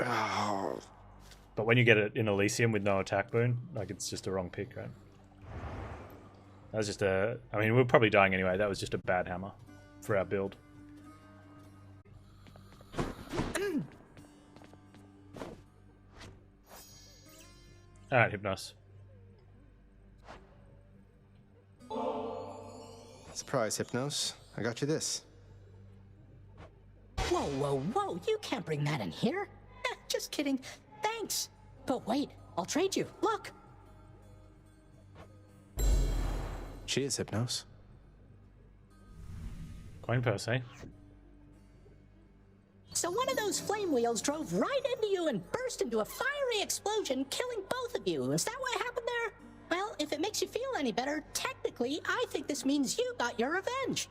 Oh. But when you get it in Elysium with no attack boon, like it's just a wrong pick, right? That was just a... I mean, we're probably dying anyway. That was just a bad hammer for our build. Alright, Hypnos. Surprise, Hypnos. I got you this. Whoa, whoa, whoa. You can't bring that in here. Just kidding. Thanks. But wait, I'll trade you. Look. Cheers, Hypnos. Coin purse, eh? So one of those flame wheels drove right into you and burst into a fiery explosion, killing both of you. Is that what happened there? Well, if it makes you feel any better, technically, I think this means you got your revenge.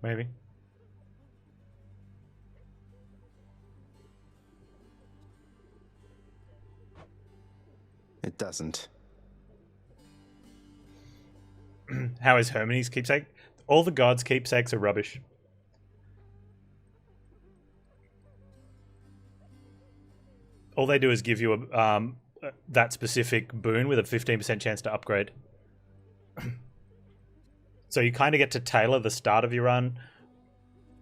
Maybe. It doesn't. How is Hermione's keepsake? All the gods' keepsakes are rubbish. All they do is give you a, that specific boon with a 15% chance to upgrade. So you kind of get to tailor the start of your run,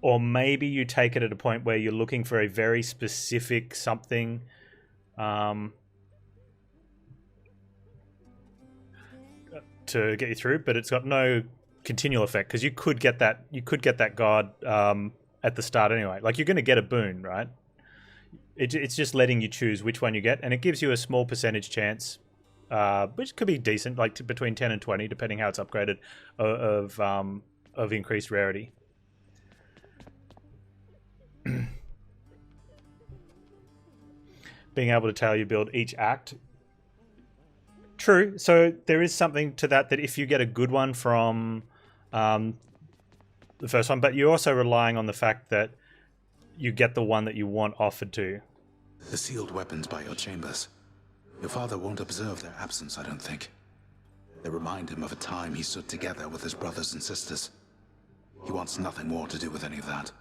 or maybe you take it at a point where you're looking for a very specific something. To get you through, but it's got no continual effect because you could get that god at the start anyway. Like you're going to get a boon, right? It's just letting you choose which one you get, and it gives you a small percentage chance, which could be decent, like between 10 and 20, depending how it's upgraded, of increased rarity. Being able to tailor your build each act. True. So there is something to that if you get a good one from the first one, but you're also relying on the fact that you get the one that you want offered to you. The sealed weapons by your chambers. Your father won't observe their absence, I don't think. They remind him of a time he stood together with his brothers and sisters. He wants nothing more to do with any of that.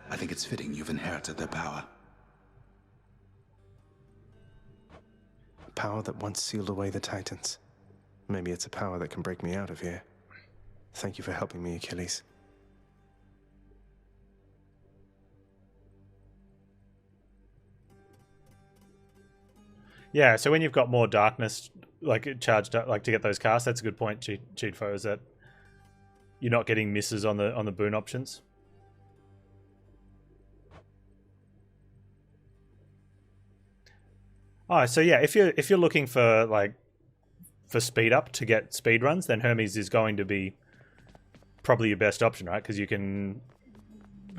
I think it's fitting you've inherited their power. A power that once sealed away the Titans. Maybe it's a power that can break me out of here. Thank you for helping me, Achilles. Yeah, so when you've got more darkness, like charged up, like to get those casts, that's a good point, Cheat Foe, is that you're not getting misses on the boon options. Oh, so yeah, if you're looking for speed up to get speed runs, then Hermes is going to be probably your best option, right? Because you can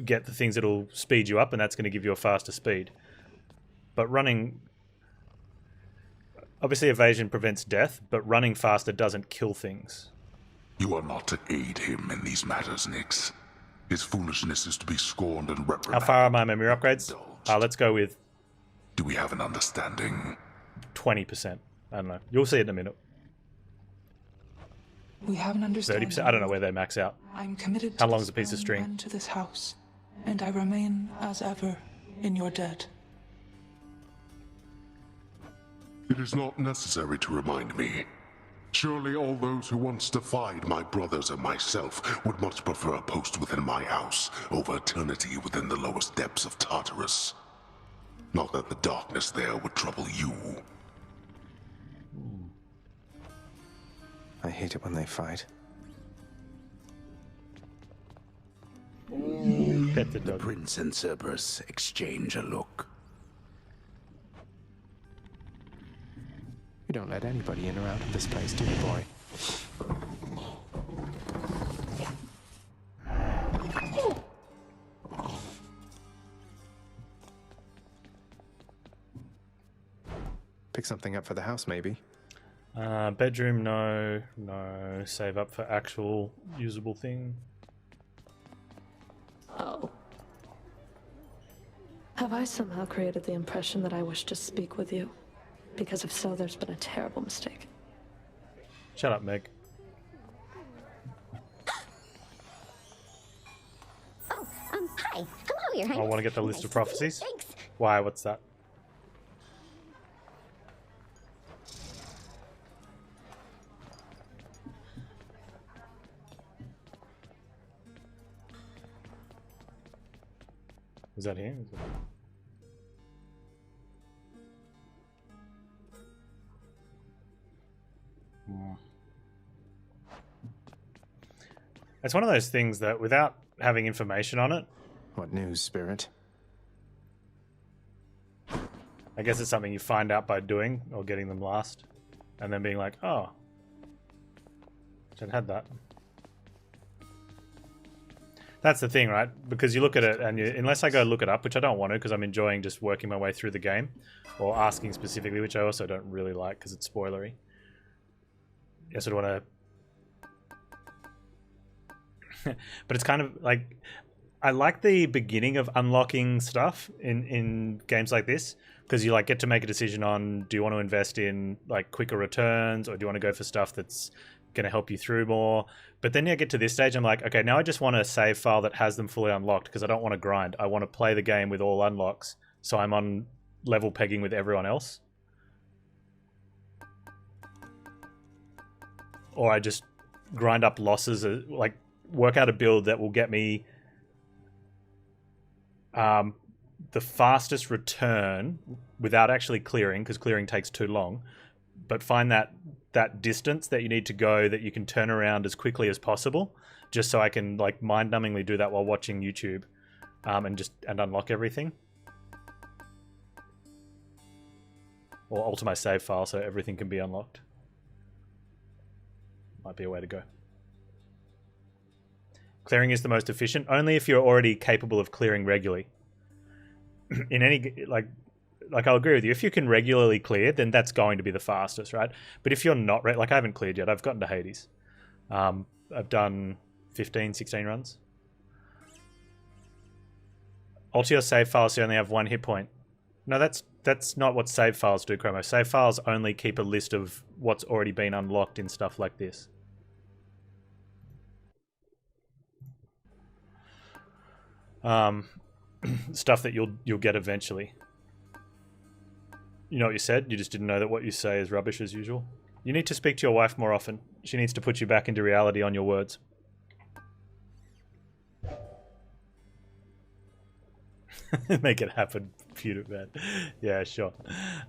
get the things that'll speed you up, and that's going to give you a faster speed. But running... Obviously, evasion prevents death, but running faster doesn't kill things. You are not to aid him in these matters, Nyx. His foolishness is to be scorned and reprimanded. How far are my memory upgrades? Let's go with... Do we have an understanding? 20%. I don't know. You'll see it in a minute. We have an understanding. 30%. I don't know where they max out. I'm committed How to long this is a piece of realm string? and to this house, and I remain, as ever, in your debt. It is not necessary to remind me. Surely all those who once defied my brothers and myself would much prefer a post within my house over eternity within the lowest depths of Tartarus. Not that the darkness there would trouble you. I hate it when they fight. Pet the The dog. prince and Cerberus exchange a look. You don't let anybody in or out of this place, do you, boy? Pick something up for the house, maybe. Bedroom, no. No. Save up for actual usable thing. Oh. Have I somehow created the impression that I wish to speak with you? Because if so, there's been a terrible mistake. Shut up, Meg. Oh, hi. Hello, Your I Highness. want to get the list of prophecies. Thanks. Why? What's that? Is that here? Is it... It's one of those things that without having information on it, What news, Spirit? I guess it's something you find out by doing or getting them last and then being like, oh, I'd had that. That's the thing, right? Because you look at it and unless I go look it up, which I don't want to because I'm enjoying just working my way through the game or asking specifically, which I also don't really like because it's spoilery. I sort of want to... But it's kind of like... I like the beginning of unlocking stuff in games like this because you like get to make a decision on do you want to invest in like quicker returns or do you want to go for stuff that's going to help you through more. But then you get to this stage, I'm like, okay, now I just want a save file that has them fully unlocked because I don't want to grind. I want to play the game with all unlocks so I'm on level pegging with everyone else. Or I just grind up losses, like work out a build that will get me the fastest return without actually clearing, because clearing takes too long, but find that distance that you need to go that you can turn around as quickly as possible, just so I can like mind-numbingly do that while watching YouTube and unlock everything. Or alter my save file so everything can be unlocked. Might be a way to go. Clearing is the most efficient, only if you're already capable of clearing regularly. In any, like I'll agree with you, if you can regularly clear, then that's going to be the fastest, right? But if you're not, like I haven't cleared yet, I've gotten to Hades. I've done 15, 16 runs. Alter your save file so you only have 1 hit point. No, that's not what save files do, Chromo. Save files only keep a list of what's already been unlocked in stuff like this. Stuff that you'll get eventually. You know what you said? You just didn't know that what you say is rubbish as usual. You need to speak to your wife more often. She needs to put you back into reality on your words. Make it happen, Pewter Man. Yeah, sure.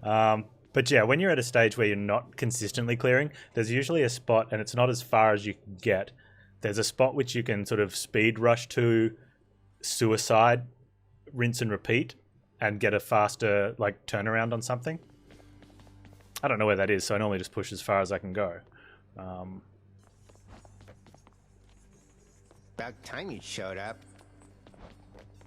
But yeah, when you're at a stage where you're not consistently clearing, there's usually a spot, and it's not as far as you can get. There's a spot which you can sort of speed rush to, suicide, rinse and repeat, and get a faster like turnaround on something. I don't know where that is, so I normally just push as far as I can go. About time you showed up.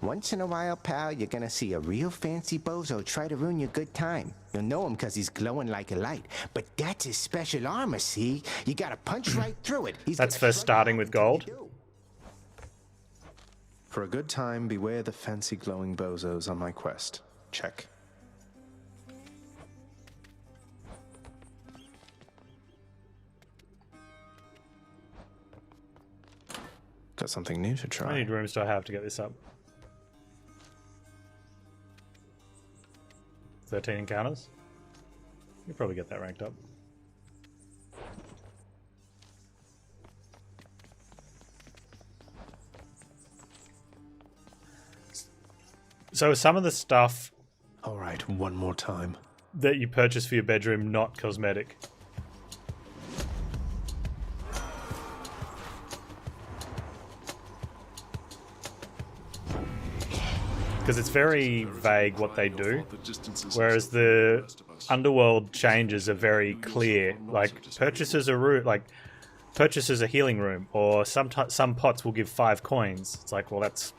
Once in a while, pal, you're gonna see a real fancy bozo try to ruin your good time. You'll know him because he's glowing like a light. But that's his special armor, see? You gotta punch right through it. That's for starting with gold. For a good time, beware the fancy glowing bozos on my quest. Check. Got something new to try. How many rooms do I have to get this up? 13 encounters? You'll probably get that ranked up. So some of the stuff... Alright, one more time. ...that you purchase for your bedroom, not cosmetic. Because it's very vague what they do, whereas the Underworld changes are very clear. Like purchases a healing room, or some pots will give 5 coins. It's like, well, that's,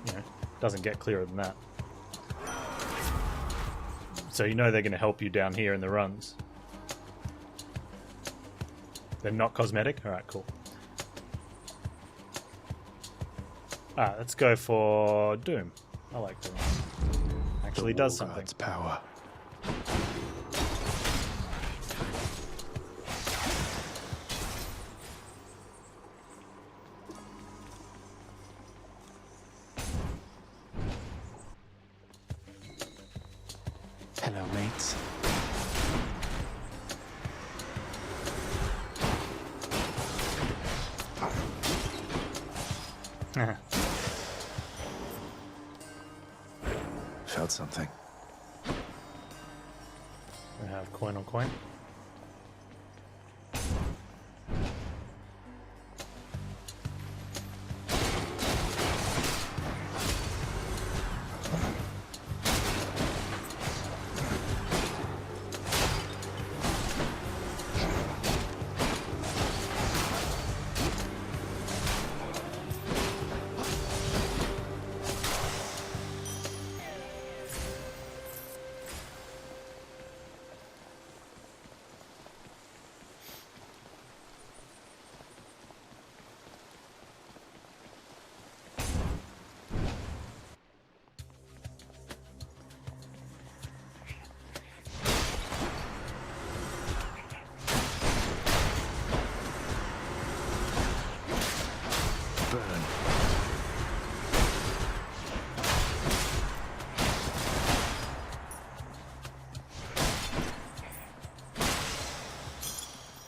you know, doesn't get clearer than that. So you know they're going to help you down here in the runs. They're not cosmetic. All right, cool. Let's go for Doom. I like Doom. Actually does something. God's power. Felt something. We have coin on coin.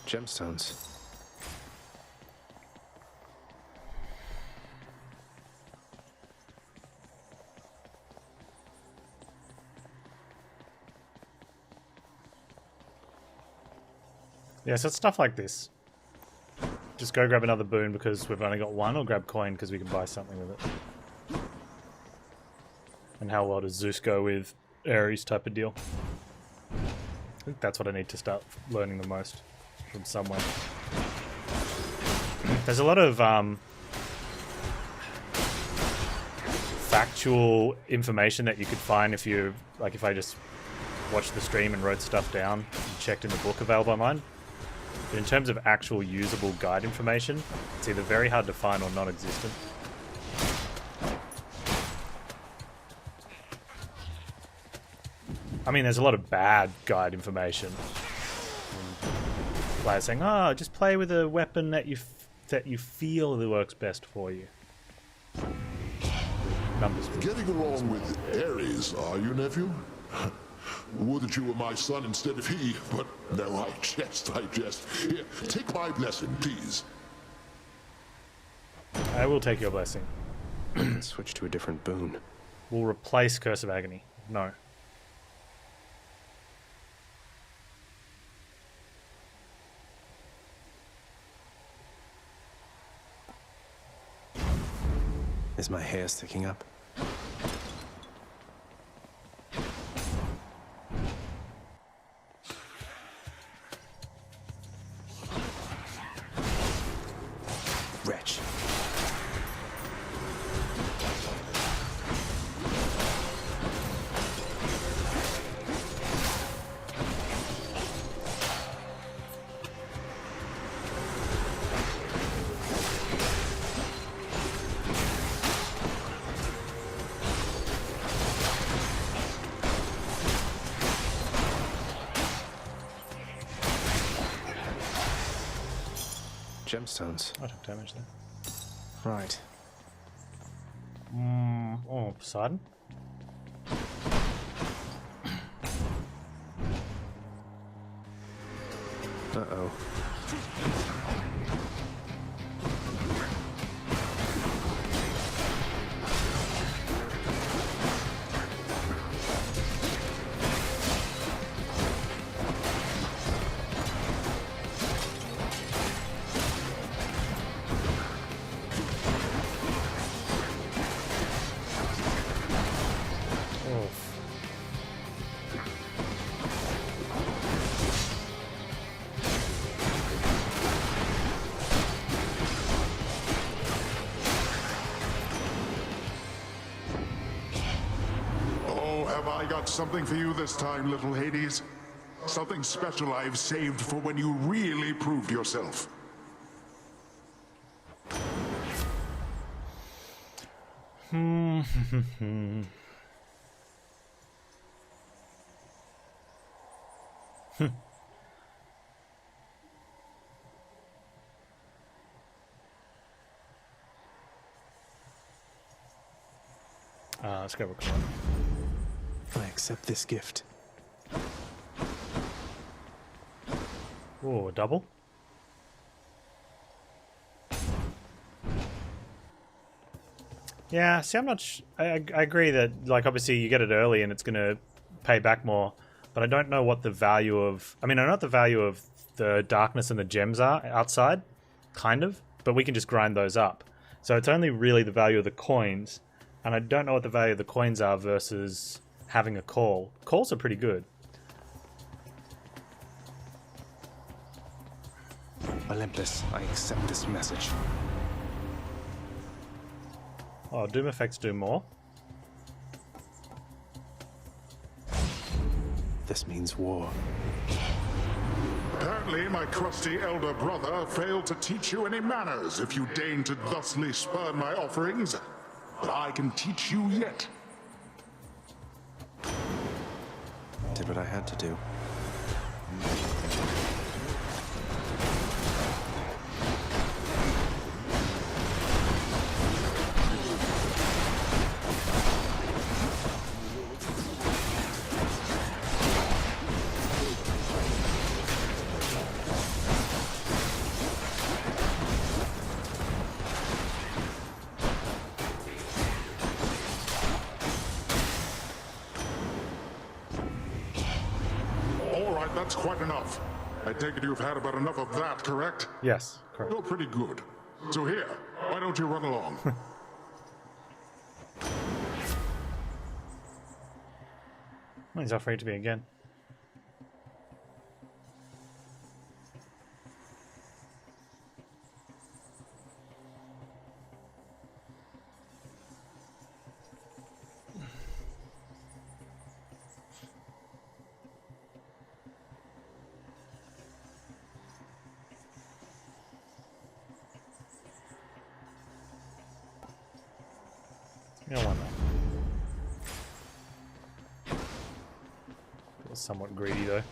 Gemstones. Yeah, so it's stuff like this. Just go grab another boon because we've only got one, or grab coin because we can buy something with it. And how well does Zeus go with Ares type of deal? I think that's what I need to start learning the most from somewhere. There's a lot of factual information that you could find if you, like, if I just watched the stream and wrote stuff down and checked in the book available online. But in terms of actual usable guide information, it's either very hard to find or non-existent. I mean, there's a lot of bad guide information. Players saying, "Oh, just play with a weapon that you feel that works best for you." Numbers. Getting along with Ares, are you, nephew? Would that you were my son instead of he, but no, I jest. Here, take my blessing, please. I will take your blessing. Switch to a different boon. We'll replace Curse of Agony. No. Is my hair sticking up? Wretch. Gemstones. I took damage there. Right. Oh, Poseidon? Uh-oh. Have I got something for you this time, little Hades? Something special I've saved for when you really proved yourself. Let's go record. I accept this gift. Oh, a double? Yeah, see, I'm not... I agree that, like, obviously you get it early and it's going to pay back more, but I don't know what the value of... I mean, I know what the value of the darkness and the gems are outside, kind of, but we can just grind those up. So it's only really the value of the coins, and I don't know what the value of the coins are versus having a call. Calls are pretty good. Olympus, I accept this message. Oh, Doom effects do more. This means war. Apparently, my crusty elder brother failed to teach you any manners if you deign to thusly spurn my offerings. But I can teach you yet. Did what I had to do. That's quite enough. I take it you've had about enough of that, correct? Yes, correct. You're pretty good. So here, why don't you run along? He's afraid to be again. You don't want that. Feels somewhat greedy though.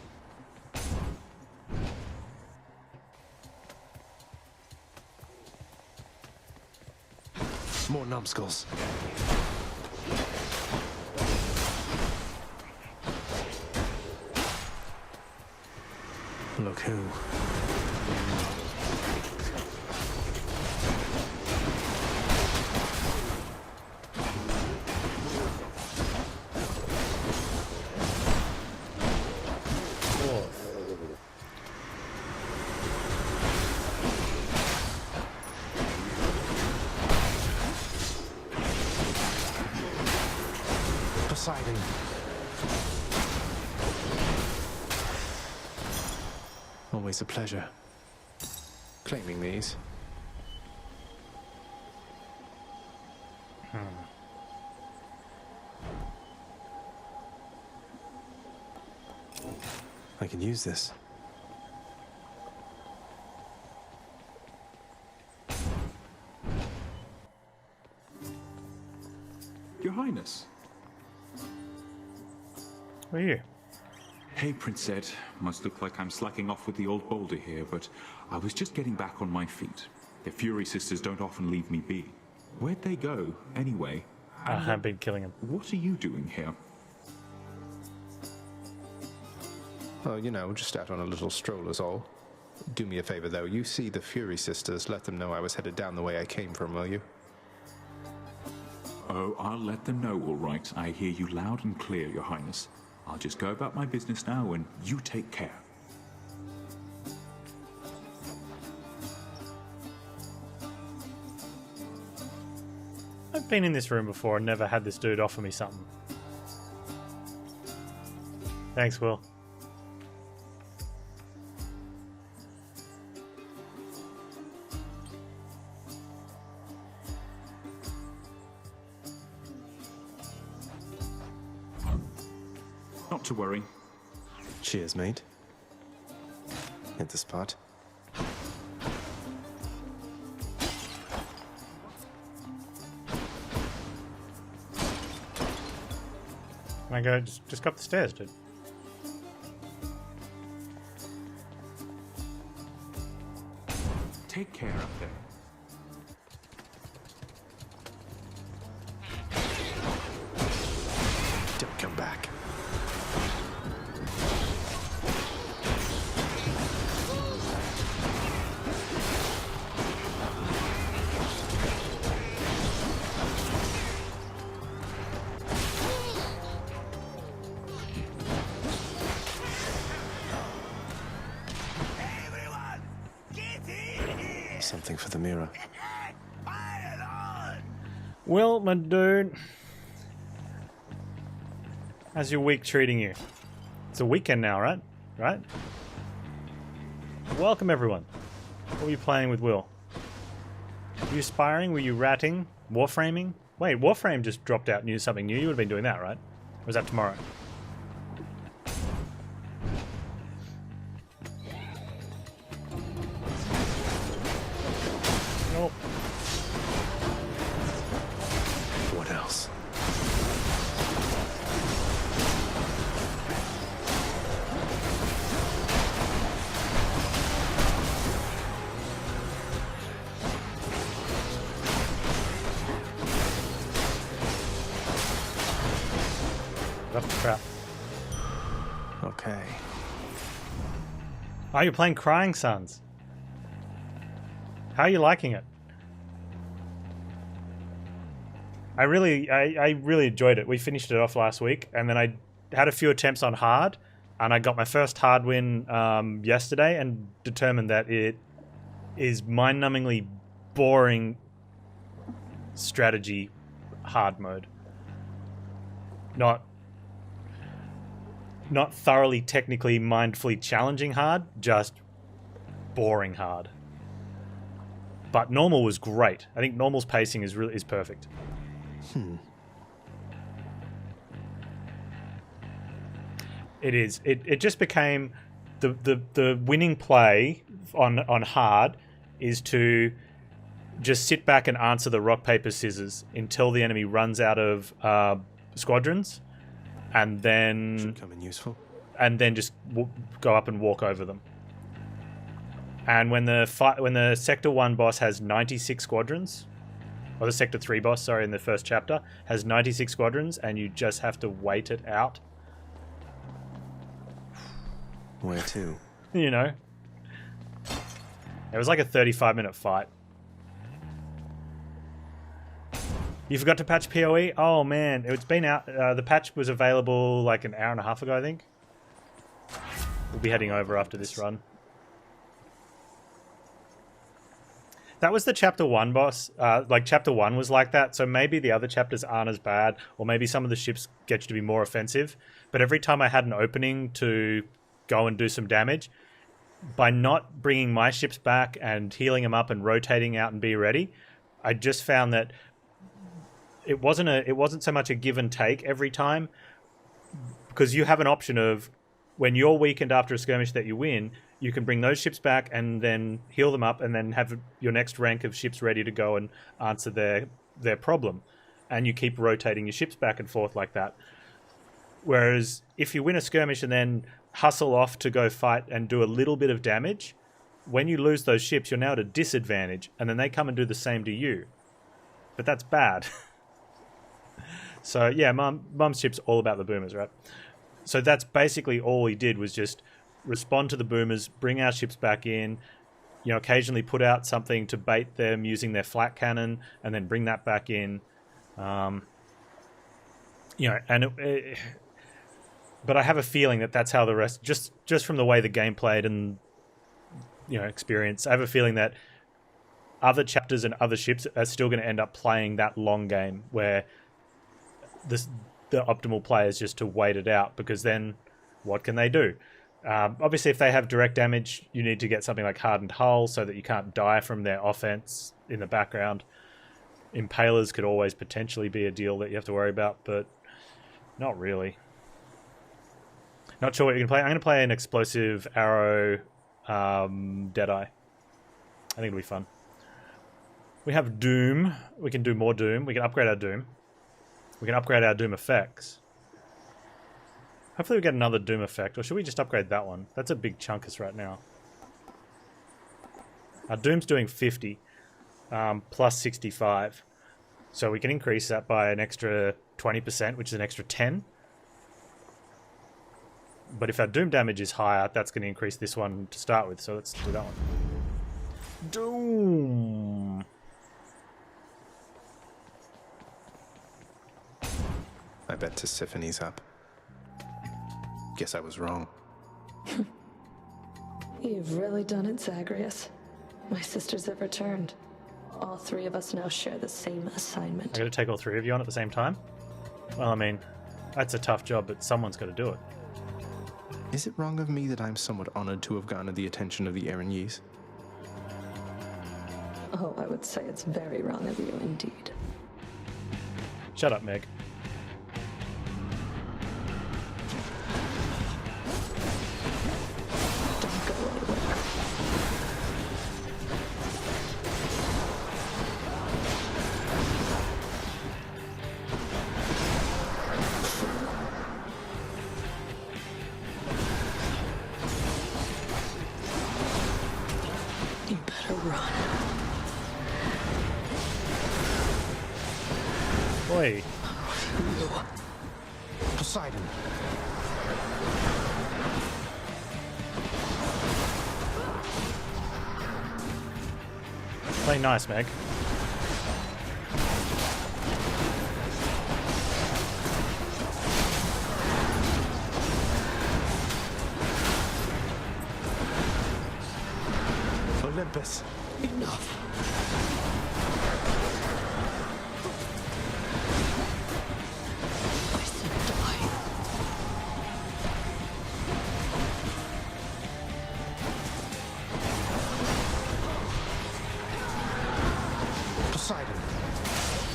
More numbskulls. Look who. Poseidon. Always a pleasure. Claiming these. I can use this. Your Highness. Who are you? Hey, Prince Ed. Must look like I'm slacking off with the old boulder here, but I was just getting back on my feet. The Fury Sisters don't often leave me be. Where'd they go, anyway? I have been killing him. What are you doing here? Oh, you know, just out on a little stroll is all. Do me a favor, though. You see the Fury Sisters, let them know I was headed down the way I came from, will you? Oh, I'll let them know, all right. I hear you loud and clear, Your Highness. I'll just go about my business now, and you take care. I've been in this room before and never had this dude offer me something. Thanks, Will. Not to worry. Cheers, mate. Hit the spot. Can I go just go up the stairs, dude? Take care up there. Don't come back. something for the mirror. Well, my dude, how's your week treating you? It's a weekend now, right? Right? Welcome, everyone. What were you playing with Will? Were you aspiring? Were you ratting? Warframing? Wait, Warframe just dropped out something new. You would have been doing that, right? Or was that tomorrow? Nope. What else? That's crap. Okay. Oh, you're playing Crying Suns. How are you liking it? I really enjoyed it. We finished it off last week, and then I had a few attempts on hard, and I got my first hard win yesterday, and determined that it is mind-numbingly boring strategy hard mode. Not thoroughly technically mindfully challenging hard, just boring hard. But normal was great. I think normal's pacing is perfect. It is. It just became the winning play on hard is to just sit back and answer the rock paper scissors until the enemy runs out of squadrons, and then Should come in useful. And then just go up and walk over them. And when the Sector 1 boss has 96 squadrons, or the Sector 3 boss, sorry, in the first chapter, has 96 squadrons, and you just have to wait it out. Where to? You know. It was like a 35-minute fight. You forgot to patch PoE? Oh man, it's been out. The patch was available like an hour and a half ago, I think. We'll be heading over after this run. That was the Chapter 1 boss. Like, Chapter 1 was like that, so maybe the other chapters aren't as bad, or maybe some of the ships get you to be more offensive. But every time I had an opening to go and do some damage, by not bringing my ships back and healing them up and rotating out and be ready, I just found that it wasn't so much a give and take every time, because you have an option of, when you're weakened after a skirmish that you win, you can bring those ships back and then heal them up and then have your next rank of ships ready to go and answer their problem. And you keep rotating your ships back and forth like that. Whereas if you win a skirmish and then hustle off to go fight and do a little bit of damage, when you lose those ships, you're now at a disadvantage, and then they come and do the same to you. But that's bad. So yeah, Mum's ship's all about the boomers, right? So that's basically all we did, was just respond to the boomers, bring our ships back in, you know, occasionally put out something to bait them using their flat cannon, and then bring that back in. You know, and but I have a feeling that that's how the rest, just from the way the game played and, you know, experience, I have a feeling that other chapters and other ships are still going to end up playing that long game where the optimal play is just to wait it out, because then what can they do? Obviously, if they have direct damage, you need to get something like Hardened Hull so that you can't die from their offense in the background. Impalers could always potentially be a deal that you have to worry about, but not really. Not sure what you can play. I'm going to play an Explosive Arrow Deadeye. I think it'll be fun. We have Doom. We can do more Doom. We can upgrade our Doom. We can upgrade our Doom effects. Hopefully we get another Doom effect, or should we just upgrade that one? That's a big chunkus right now. Our Doom's doing 50, plus 65. So we can increase that by an extra 20%, which is an extra 10. But if our Doom damage is higher, that's going to increase this one to start with, so let's do that one. Doom! I bet Tissiphane's up. Guess I was wrong. You've really done it, Zagreus. My sisters have returned. All three of us now share the same assignment. I gotta take all three of you on at the same time? Well, I mean, that's a tough job, but someone's gotta do it. Is it wrong of me that I'm somewhat honored to have garnered the attention of the Erinese? Oh, I would say it's very wrong of you indeed. Shut up, Meg. Don't go anywhere. You better run. Boy. Poseidon. Play nice, Meg. Olympus. Enough. I said die. Poseidon.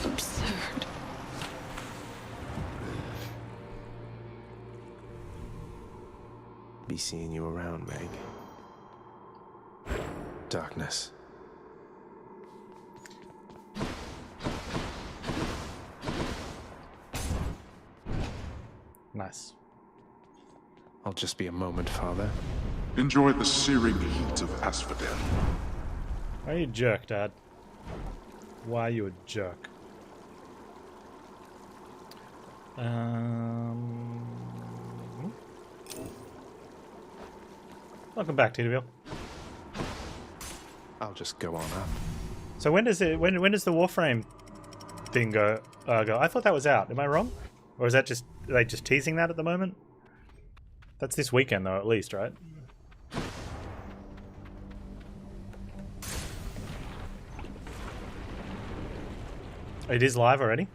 Absurd. Be seeing you around, Meg. Darkness. Nice. I'll just be a moment, Father. Enjoy the searing heat of Asphodel. Why are you a jerk, Dad? Why are you a jerk? Welcome back, Tideville. I'll just go on up. So when does it? When does the Warframe thing go? I thought that was out. Am I wrong? Or is that just are they just teasing that at the moment? That's this weekend though, at least, right? It is live already?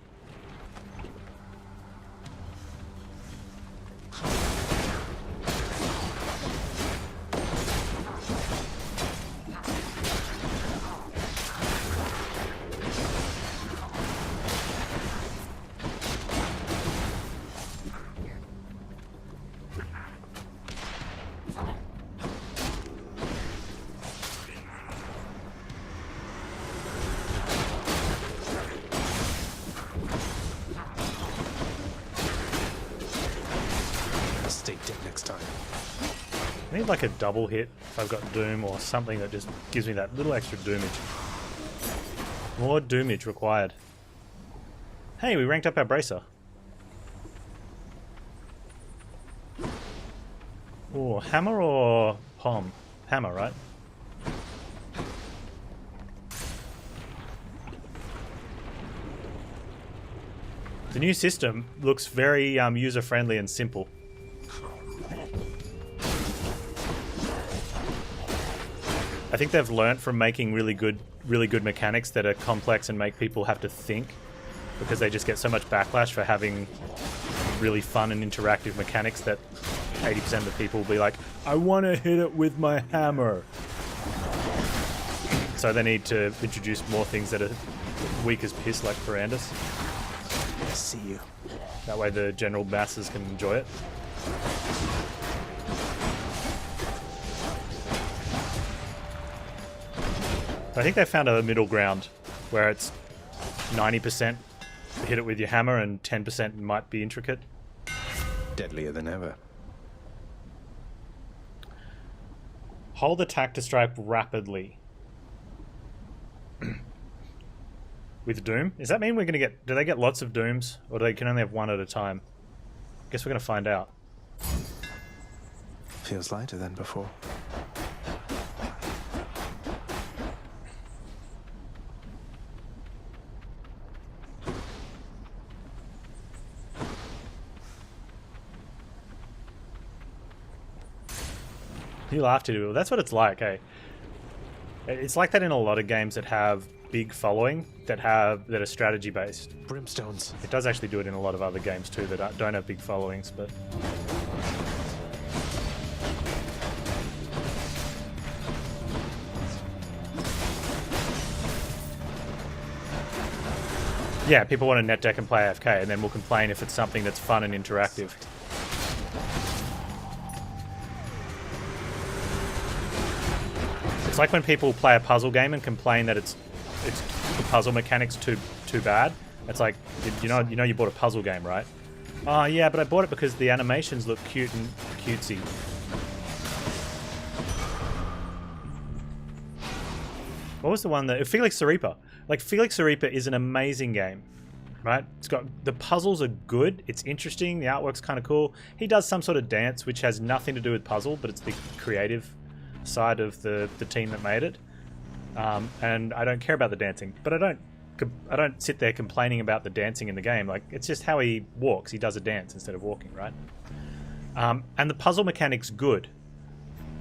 Stay dead next time. I need like a double hit if I've got Doom or something that just gives me that little extra Doomage. More Doomage required. Hey, we ranked up our Bracer. Oh, Hammer or Pom? Hammer, right? The new system looks very user-friendly and simple. I think they've learnt from making really good mechanics that are complex and make people have to think, because they just get so much backlash for having really fun and interactive mechanics that 80% of the people will be like, I want to hit it with my hammer. So they need to introduce more things that are weak as piss, like Ferandus. I see you. That way the general masses can enjoy it. I think they found a middle ground where it's 90% hit it with your hammer and 10% might be intricate. Deadlier than ever. Hold attack to strike rapidly. With Doom? Does that mean we're going to get... Do they get lots of Dooms? Or do they can only have one at a time? Guess we're going to find out. Feels lighter than before. You laughed at it. That's what it's like, eh? It's like that in a lot of games that have big following, that are strategy based. Brimstones. It does actually do it in a lot of other games too that don't have big followings, but. Yeah, people want to net deck and play AFK, and then we'll complain if it's something that's fun and interactive. It's like when people play a puzzle game and complain that it's the puzzle mechanics too bad. It's like, you know you bought a puzzle game, right? Oh yeah, but I bought it because the animations look cute and cutesy. What was the one that Felix the Reaper? Like, Felix the Reaper is an amazing game, right? It's got, the puzzles are good, it's interesting, the artwork's kind of cool. He does some sort of dance which has nothing to do with puzzle, but it's the creative side of the team that made it. And I don't care about the dancing, but I don't sit there complaining about the dancing in the game. Like, it's just how he walks. He does a dance instead of walking, right? And the puzzle mechanic's good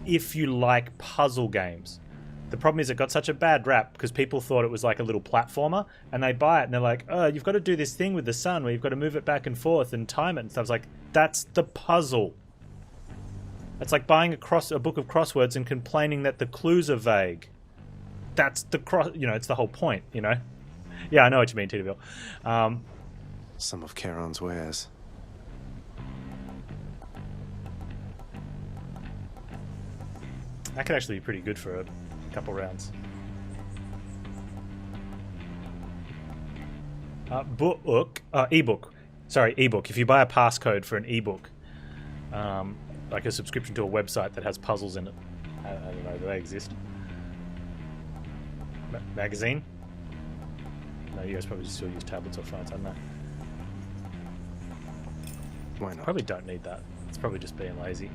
if you like puzzle games. The problem is it got such a bad rap because people thought it was like a little platformer, and they buy it and they're like, oh, you've got to do this thing with the sun where you've got to move it back and forth and time it and stuff. It's like, that's the puzzle. It's like buying a book of crosswords and complaining that the clues are vague. That's the it's the whole point, you know? Yeah, I know what you mean, Titaville. Some of Charon's wares. That could actually be pretty good for a couple rounds. Ebook. Sorry, ebook. If you buy a passcode for an ebook, like a subscription to a website that has puzzles in it, I don't know, do they exist? Magazine? No, you guys probably still use tablets or phones, I don't know. Why not? Probably don't need that. It's probably just being lazy.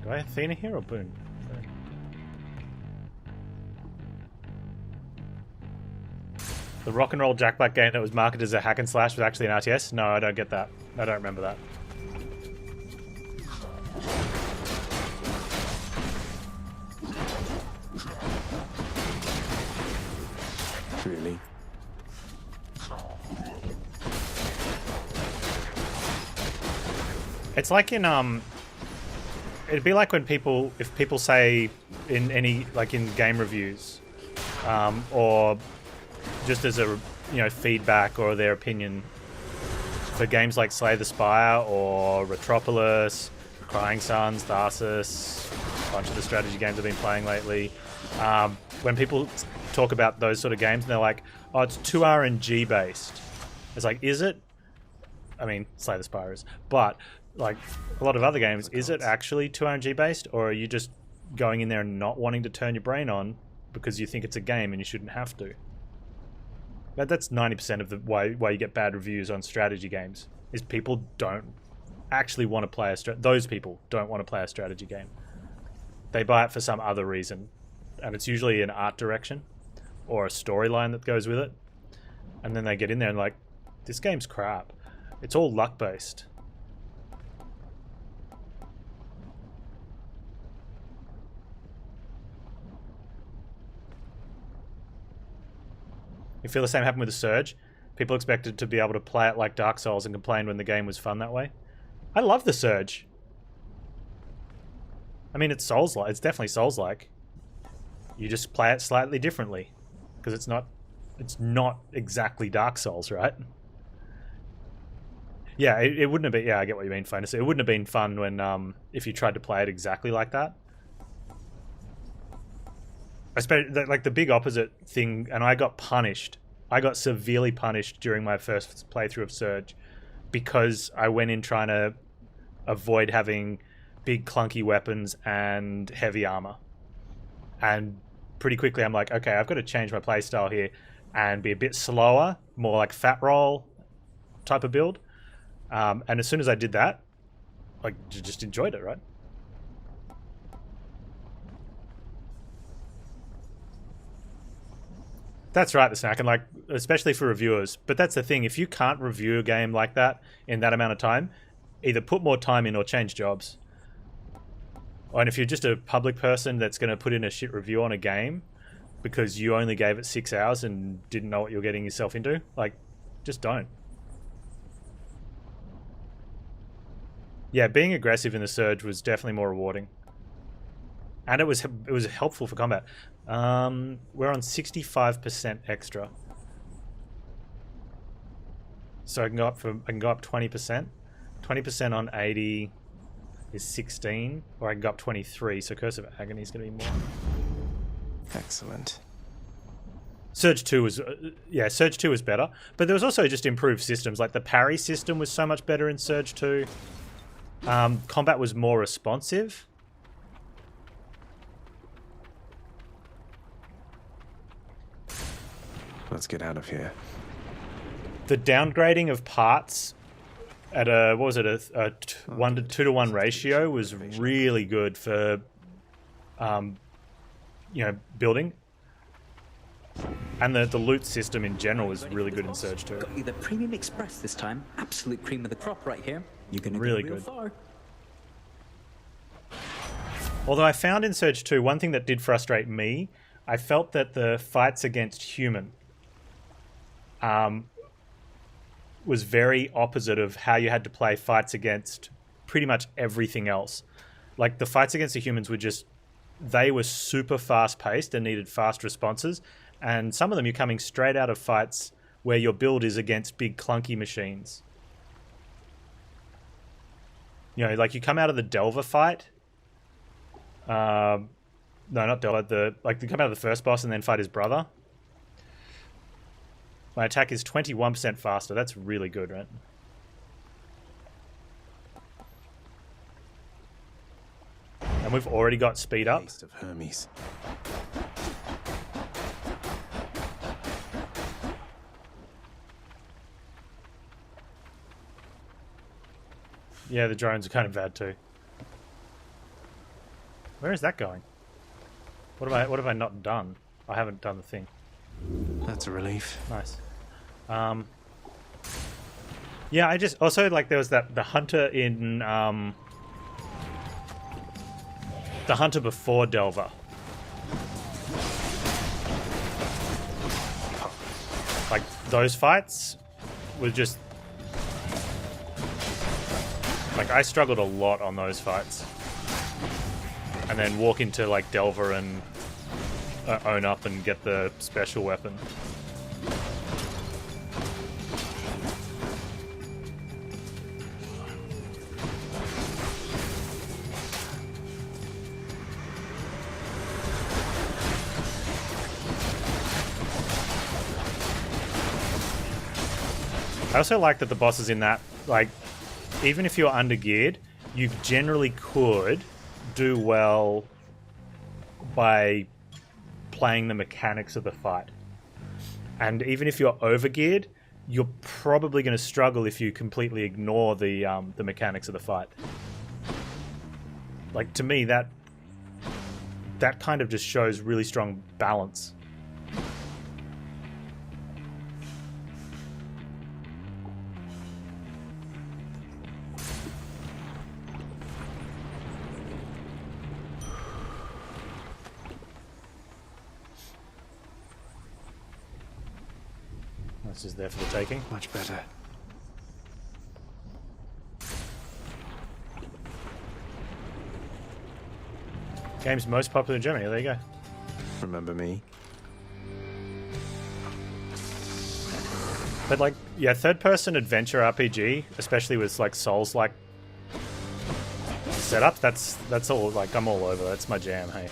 Do I have Athena here or Boone? The rock and roll Jack Black game that was marketed as a hack and slash was actually an RTS? No, I don't get that. I don't remember that. Really? It's like in it'd be like when if people say in any, like in game reviews, or just as a feedback or their opinion for games like Slay the Spire or Retropolis, Crying Suns, Tharsis, a bunch of the strategy games I've been playing lately. When people talk about those sort of games, and they're like, "Oh, it's too RNG based." It's like, is it? I mean, Slay the Spire is, but like a lot of other games, is it actually too RNG based, or are you just going in there and not wanting to turn your brain on because you think it's a game and you shouldn't have to? That's 90% of the why you get bad reviews on strategy games, is people don't actually want to play those people don't want to play a strategy game. They buy it for some other reason, and it's usually an art direction or a storyline that goes with it, and then they get in there and like, this game's crap. It's all luck based. You feel the same happened with the Surge? People expected to be able to play it like Dark Souls and complained when the game was fun that way. I love the Surge. I mean, it's Souls-like. It's definitely Souls-like. You just play it slightly differently, because it's not exactly Dark Souls, right? Yeah, it wouldn't have been. Yeah, I get what you mean, Fantasy. It wouldn't have been fun when if you tried to play it exactly like that. Especially like the big opposite thing, and I got punished. I got severely punished during my first playthrough of Surge because I went in trying to avoid having big clunky weapons and heavy armor. And pretty quickly I'm like, okay, I've got to change my playstyle here and be a bit slower, more like fat roll type of build. And as soon as I did that, I just enjoyed it, right? That's right, the snack, and like especially for reviewers. But that's the thing: if you can't review a game like that in that amount of time, either put more time in or change jobs. And if you're just a public person that's going to put in a shit review on a game because you only gave it 6 hours and didn't know what you're getting yourself into, like, just don't. Yeah, being aggressive in the Surge was definitely more rewarding. And it was helpful for combat. We're on 65% extra. So I can go up 20%. 20% on 80 is 16, or I can go up 23, so Curse of Agony is going to be more. Excellent. Surge 2 was Surge 2 was better, but there was also just improved systems. Like the parry system was so much better in Surge 2. Combat was more responsive. Let's get out of here. The downgrading of parts at a 1 to 2 to 1 ratio was really good for building. And the loot system in general was really good in Surge 2. Got you the Premium Express this time. Absolute cream of the crop right here. You're gonna really go real good. far. Although I found in Surge 2, one thing that did frustrate me, I felt that the fights against human was very opposite of how you had to play fights against pretty much everything else. Like the fights against the humans were they were super fast paced and needed fast responses. And some of them you're coming straight out of fights where your build is against big clunky machines. You know, like you come out of the Delver fight. No, not Delver. You come out of the first boss and then fight his brother. My attack is 21% faster. That's really good, right? And we've already got speed up. Taste of Hermes. Yeah, the drones are kind of bad too. Where is that going? What have I not done? I haven't done the thing. That's a relief. Nice. Yeah, I just also like there was the hunter in the hunter before Delver. Like those fights were just like I struggled a lot on those fights, and then walk into like Delver and own up and get the special weapon. I also like that the bosses in that, like, even if you're under-geared, you generally could do well by playing the mechanics of the fight. And even if you're over-geared, you're probably going to struggle if you completely ignore the mechanics of the fight. Like, to me, that kind of just shows really strong balance. This is there for the taking. Much better. Game's most popular in Germany. There you go. Remember me? But like, yeah, third-person adventure RPG, especially with like Souls-like setup, that's all. Like, I'm all over. That's my jam. Hey.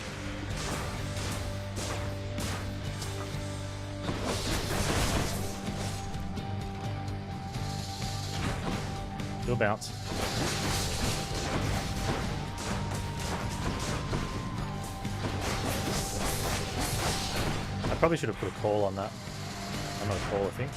Still bounce. I probably should have put a call on that. I'm not a call, I think.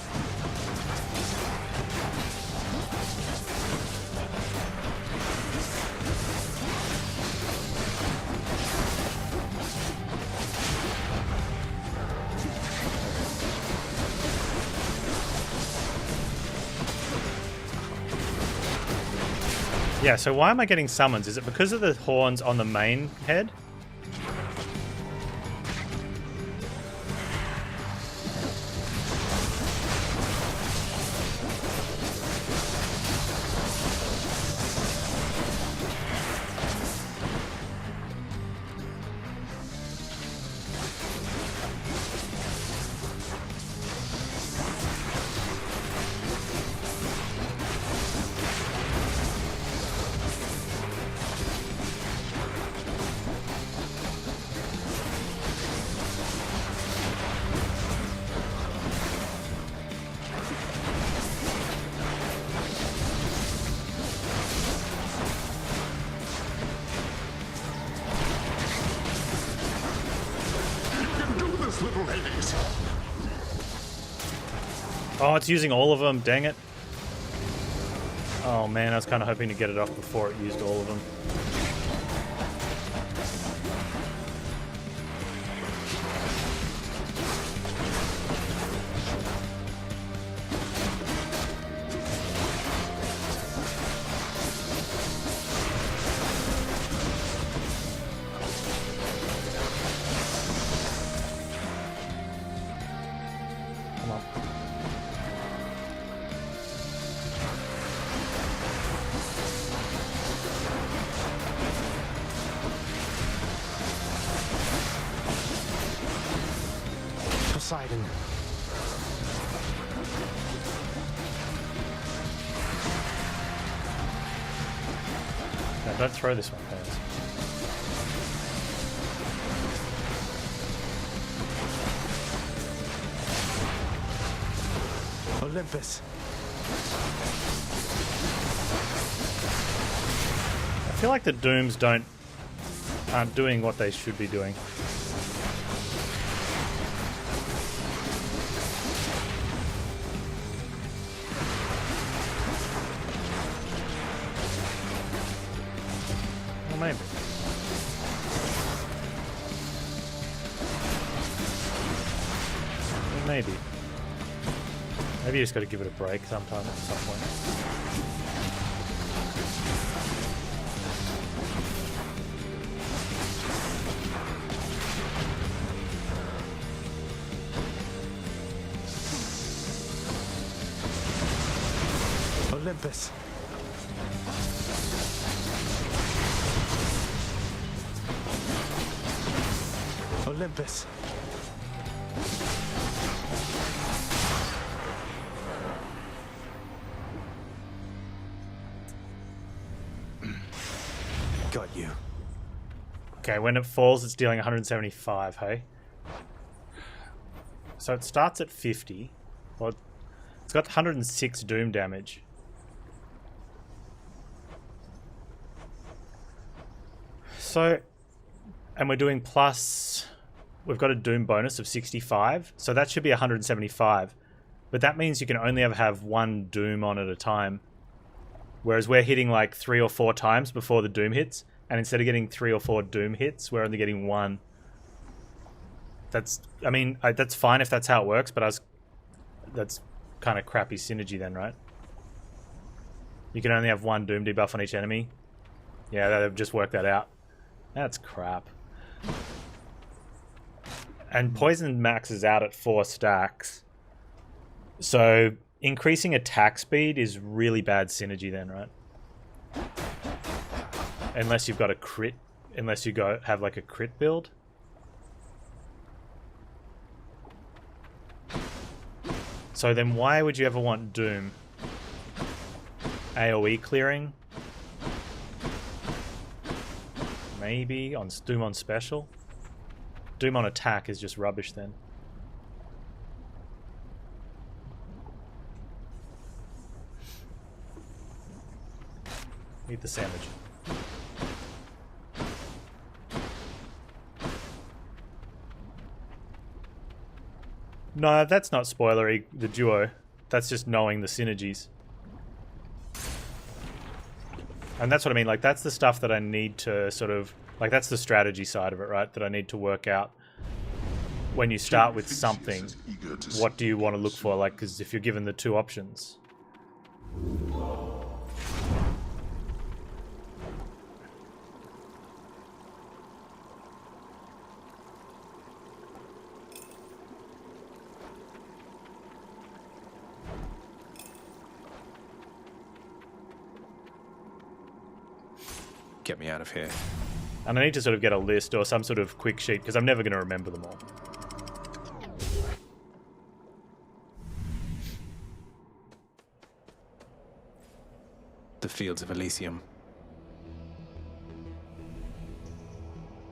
Yeah, so why am I getting summons? Is it because of the horns on the main head? Oh, it's using all of them. Dang it. Oh man, I was kind of hoping to get it off before it used all of them. Come on. Poseidon. No, don't throw this one, Panz. Olympus. I feel like the Dooms aren't doing what they should be doing. Well, maybe. Maybe. Maybe you just got to give it a break sometime at some point. Olympus. Olympus. Got you. Okay, when it falls, it's dealing 175, hey? So it starts at 50. Well, it's got 106 doom damage. So, and we're doing plus, we've got a doom bonus of 65, so that should be 175. But that means you can only ever have one doom on at a time. Whereas we're hitting like 3 or 4 times before the doom hits, and instead of getting 3 or 4 doom hits, we're only getting 1. That's, I mean, that's fine if that's how it works, but that's kind of crappy synergy then, right? You can only have 1 doom debuff on each enemy. Yeah, they've just worked that out. That's crap. And poison maxes out at 4 stacks. So increasing attack speed is really bad synergy then, right? Unless you've got a crit, unless you have like a crit build. So then why would you ever want Doom? AoE clearing? Maybe on Doom on special? Doom on attack is just rubbish then. Eat the sandwich. No, that's not spoilery, the duo. That's just knowing the synergies. And that's what I mean, like that's the stuff that I need to sort of, like that's the strategy side of it, right? That I need to work out. When you start with something, what do you want to look for? Like, because if you're given the 2 options. get me out of here. And I need to sort of get a list or some sort of quick sheet, because I'm never going to remember them all. The Fields of Elysium.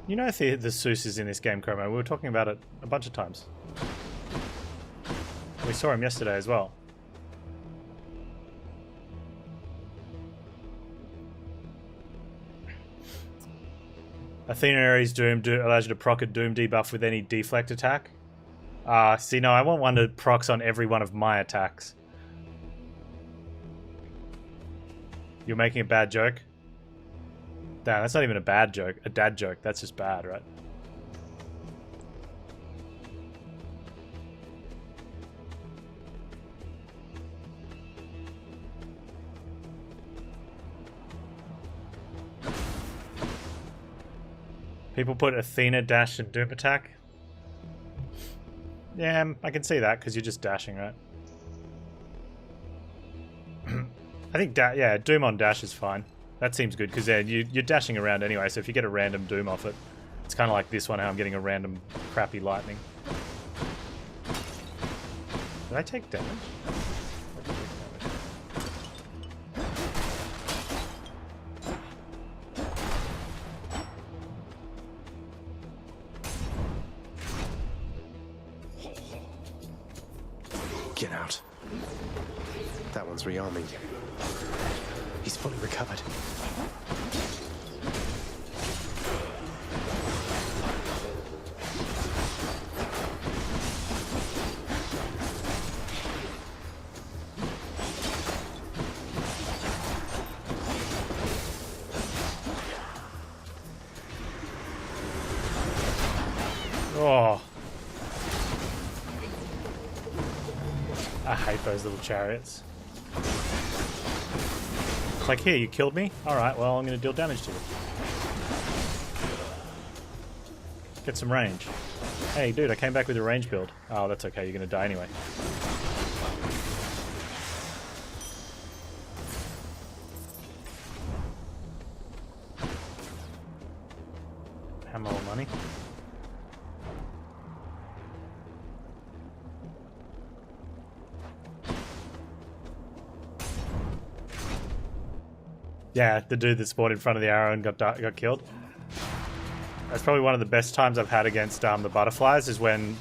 You know the Seuss is in this game, Chromo. We were talking about it a bunch of times. We saw him yesterday as well. Athena Ares Doom allows you to proc a Doom debuff with any deflect attack. See, no, I want one that procs on every one of my attacks. You're making a bad joke? Damn, that's not even a bad joke. A dad joke. That's just bad, right? People put Athena, dash, and Doom attack. Yeah, I can see that, because you're just dashing, right? I think, yeah, Doom on dash is fine. That seems good, because you're dashing around anyway, so if you get a random Doom off it, it's kind of like this one, how I'm getting a random crappy lightning. Did I take damage? Get out. That one's rearming. He's fully recovered. Oh. I hate those little chariots. It's like, here, you killed me? Alright, well, I'm going to deal damage to you. Get some range. Hey, dude, I came back with a range build. Oh, that's okay, you're going to die anyway. How more money? Yeah, the dude that spawned in front of the arrow and got killed. That's probably one of the best times I've had against the butterflies, is when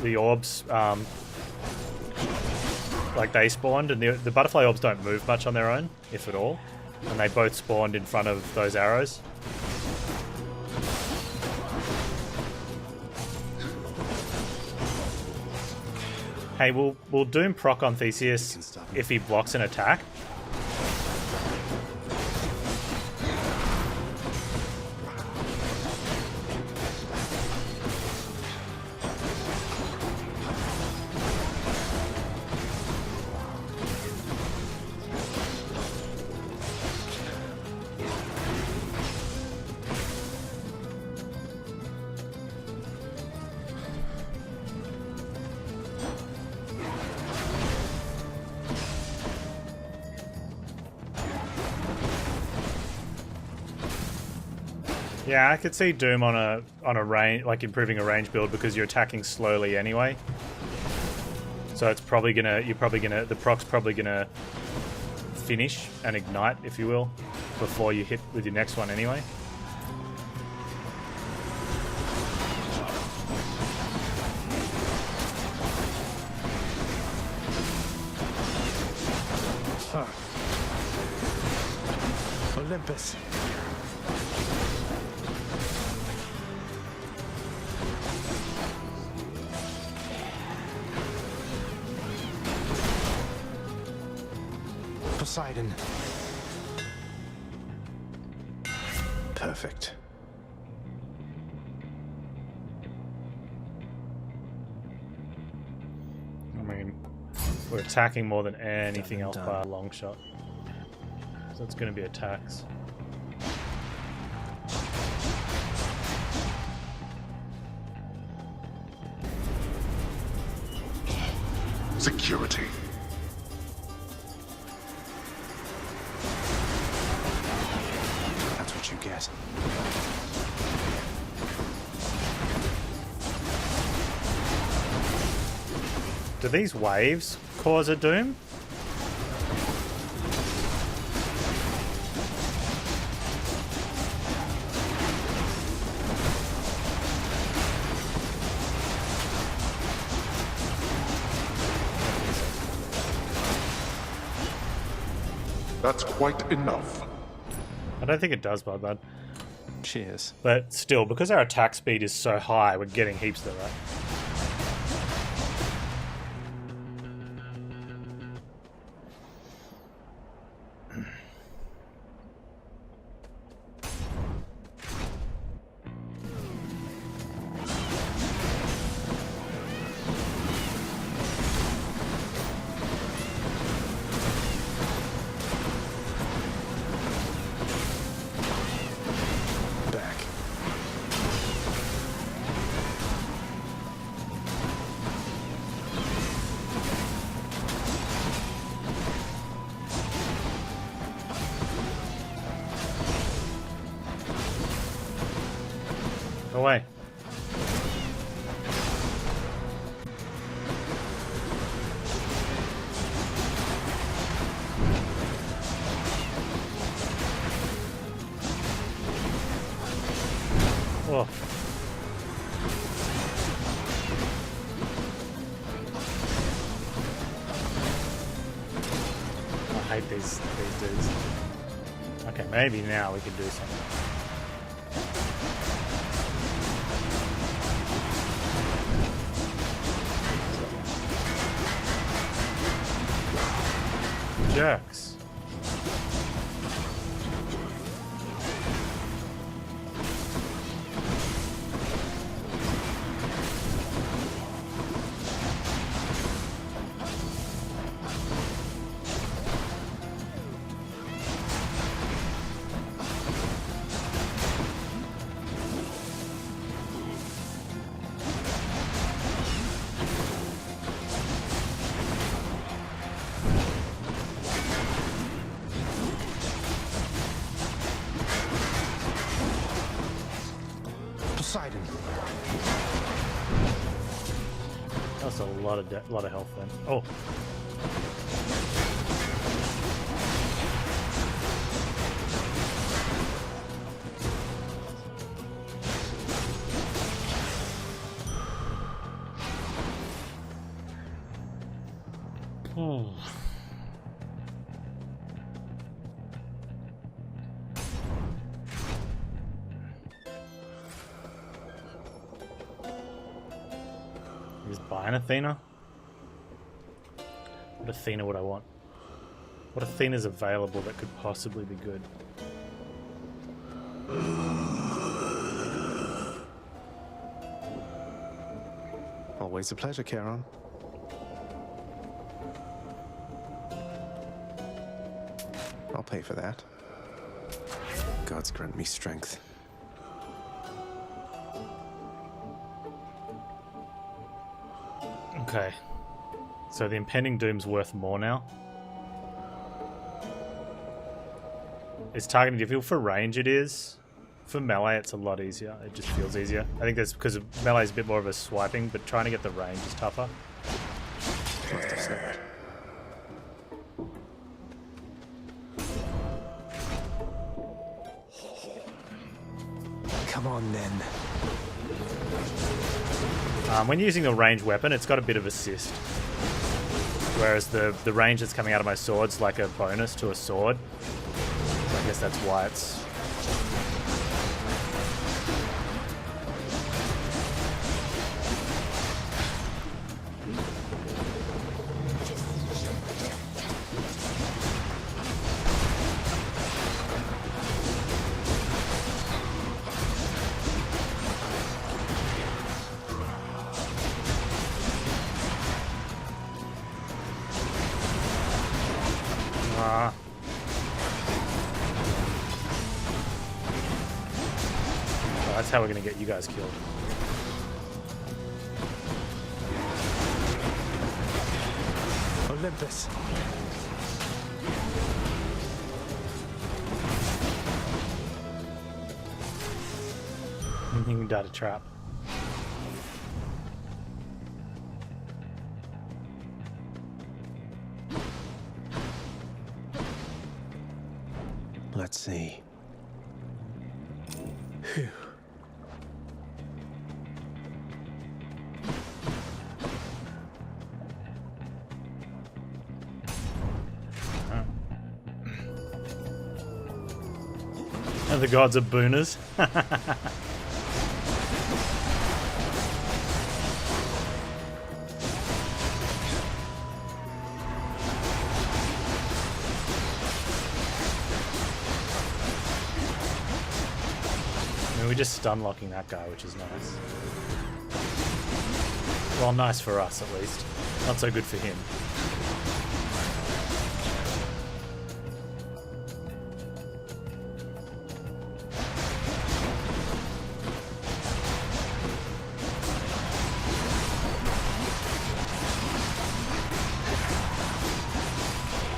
the orbs, like they spawned, and the butterfly orbs don't move much on their own, if at all, and they both spawned in front of those arrows. Hey, we'll Doom proc on Theseus if he blocks an attack. Yeah, I could see Doom on a range, like improving a range build, because you're attacking slowly anyway. So it's probably the proc's probably gonna finish and ignite, if you will, before you hit with your next one anyway. Olympus. Poseidon. Perfect. I mean, we're attacking more than anything else by a long shot. So it's going to be attacks. Security. That's what you Do these waves cause a doom? That's quite enough. I don't think it does, bud. Cheers. But still, because our attack speed is so high, we're getting heaps of it, right? Away. Oh. I hate these dudes. Okay, maybe now we can do something. Jerks. That's a lot of health then. Oh. Is buying Athena? What Athena would I want? What Athena's available that could possibly be good? Always a pleasure, Charon. I'll pay for that. Gods grant me strength. Okay. So the impending doom's worth more now. It's targeting difficult. For range it is. For melee it's a lot easier. It just feels easier. I think that's because melee is a bit more of a swiping, but trying to get the range is tougher. Must have slipped. Come on then. When using a ranged weapon, it's got a bit of assist. Whereas the range that's coming out of my sword's like a bonus to a sword. So I guess that's why it's... That's how we're going to get you guys killed. Olympus. You can die to trap. Let's see. Phew. And the gods are booners. We're just stun locking that guy, which is nice. Well, nice for us at least. Not so good for him.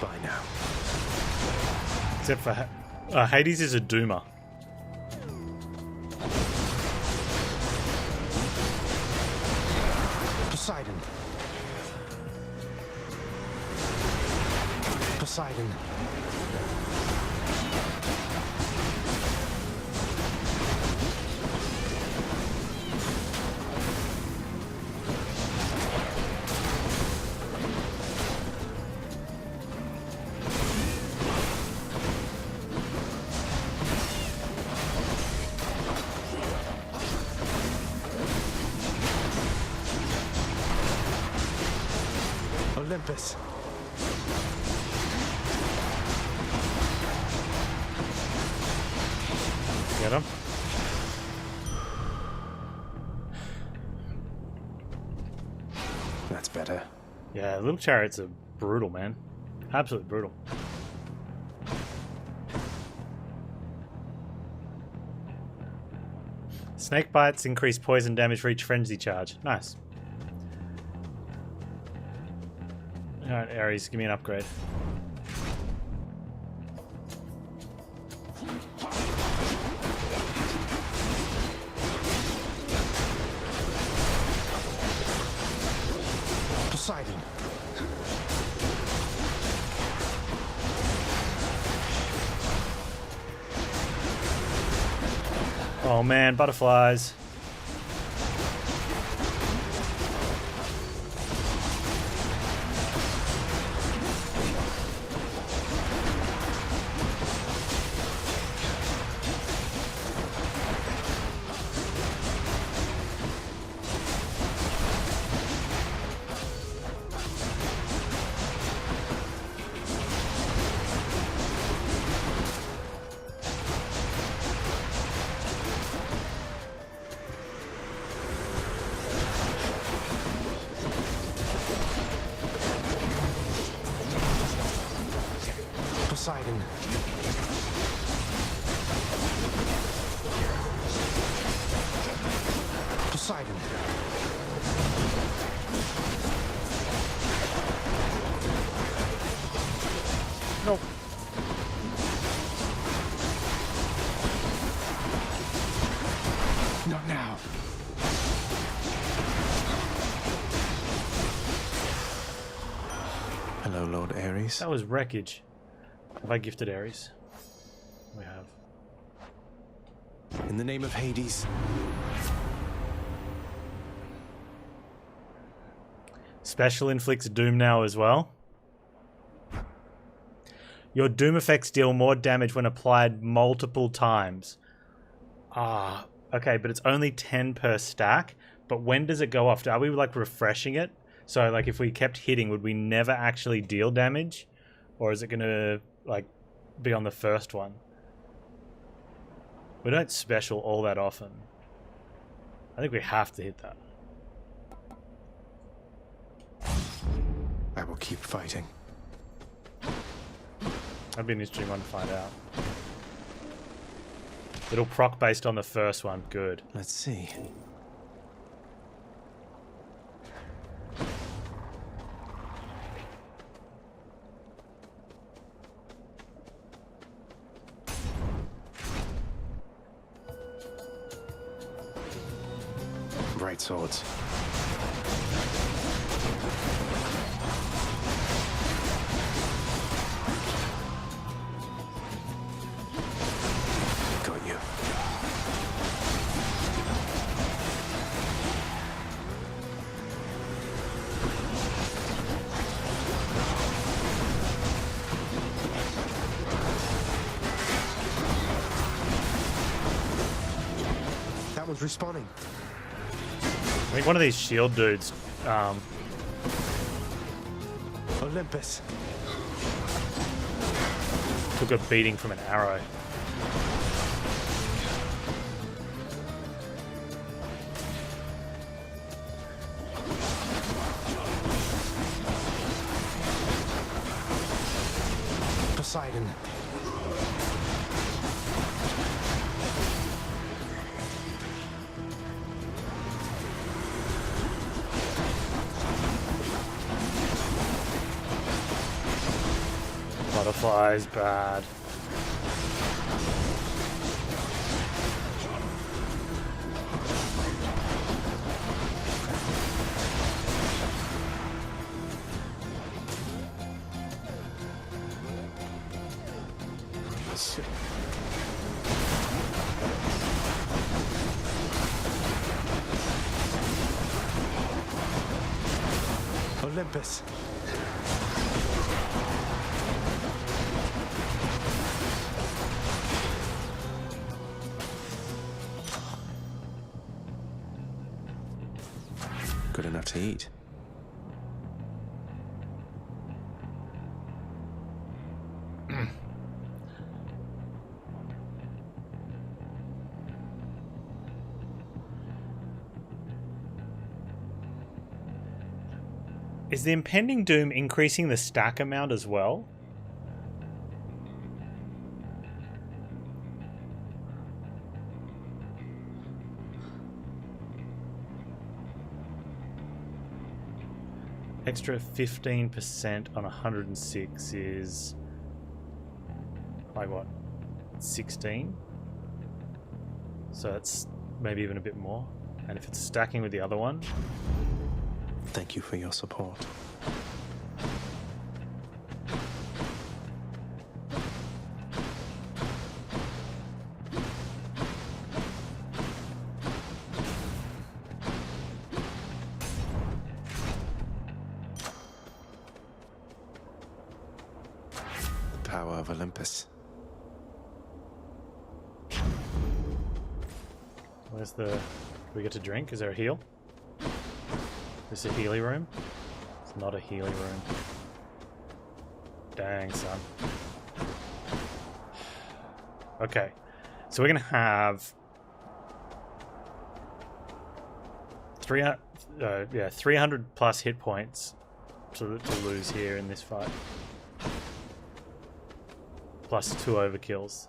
Bye now. Except for Hades is a doomer. Poseidon. Poseidon. Olympus. Get him. That's better. Yeah, little chariots are brutal, man. Absolutely brutal. Snake bites increase poison damage for each frenzy charge. Nice. Alright, Ares, give me an upgrade. Poseidon. Oh man, butterflies. Poseidon. Poseidon. Nope. Not now. Hello, Lord Ares. That was wreckage. Have I gifted Ares? We have. In the name of Hades. Special inflicts doom now as well. Your doom effects deal more damage when applied multiple times. Ah, okay, but it's only 10 per stack. But when does it go off? Are we like refreshing it? So like if we kept hitting, would we never actually deal damage? Or is it going to like be on the first one? We don't special all that often. I think we have to hit that. I will keep fighting. That'd be an interesting one to find out. It'll proc based on the first one. Good. Let's see. Bright swords. Powers respawning. I think one of these shield dudes Olympus. took a beating from an arrow. Poseidon. Butterflies, bad. Olympus. Good enough to eat. Is the impending doom increasing the stack amount as well? Extra 15% on 106 is like what? 16? So that's maybe even a bit more. And if it's stacking with the other one, Thank you for your support. The power of Olympus. where's the... Do we get to drink? Is there a heal? Is this a Healy room? It's not a Healy room. Dang, son. Okay. So we're going to have... 300 plus hit points to lose here in this fight. Plus 2 overkills.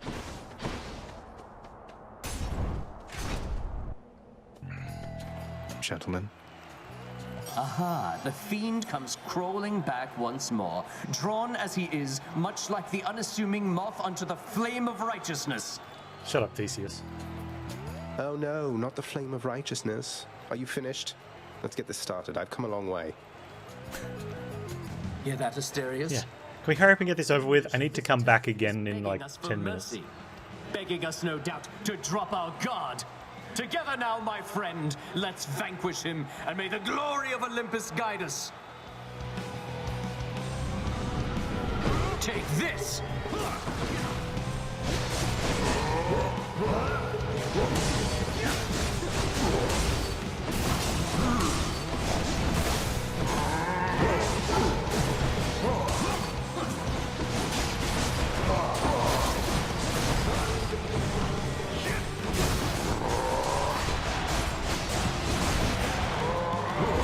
Gentlemen. Aha, the fiend comes crawling back once more, drawn as he is, much like the unassuming moth onto the flame of righteousness. Shut up, Theseus. Oh no, not the flame of righteousness. Are you finished? Let's get this started. I've come a long way. Hear that, Asterius? Yeah. Can we hurry up and get this over with? I need to come back again in like 10 minutes. Begging us, no doubt, to drop our guard. Together now, my friend, let's vanquish him, and may the glory of Olympus guide us. Take this!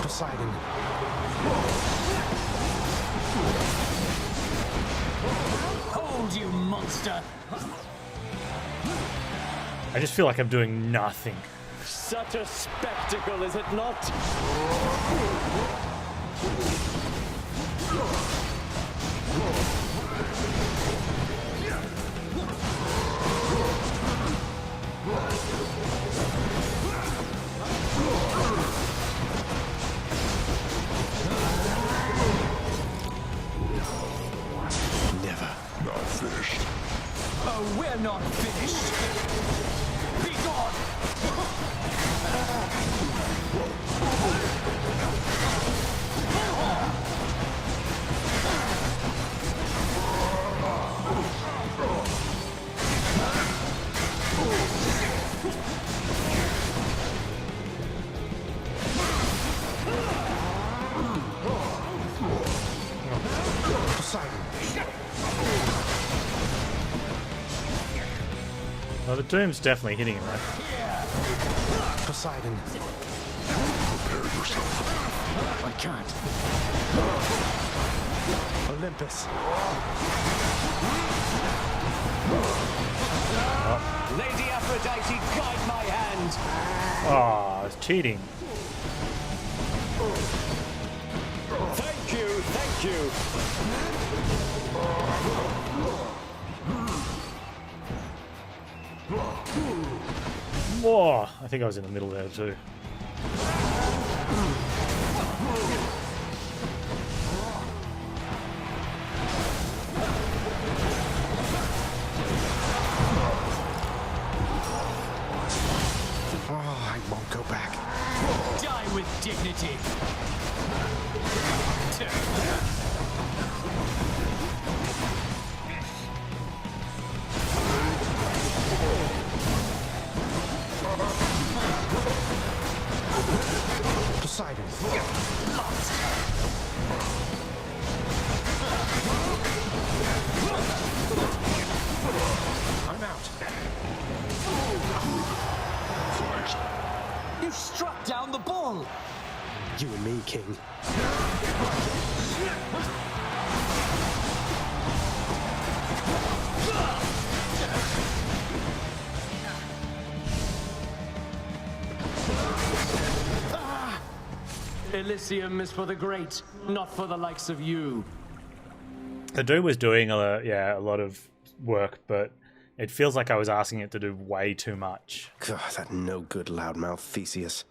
Poseidon. Hold, you monster! I just feel like I'm doing nothing. Such a spectacle, is it not? Not finished. Oh, we're not finished! Be gone! Oh, the Doom's definitely hitting him, right? Poseidon. Prepare yourself. I can't. Olympus. Lady Aphrodite, guide my hand. Oh, it's cheating. Thank you, thank you. Whoa, I think I was in the middle there too. Oh, I won't go back. Die with dignity. Poseidon. I'm out. You struck down the bull. You and me, King. Elysium is for the great, not for the likes of you. The dude was doing a lot of work, but it feels like I was asking it to do way too much. God, that no good loudmouth Theseus.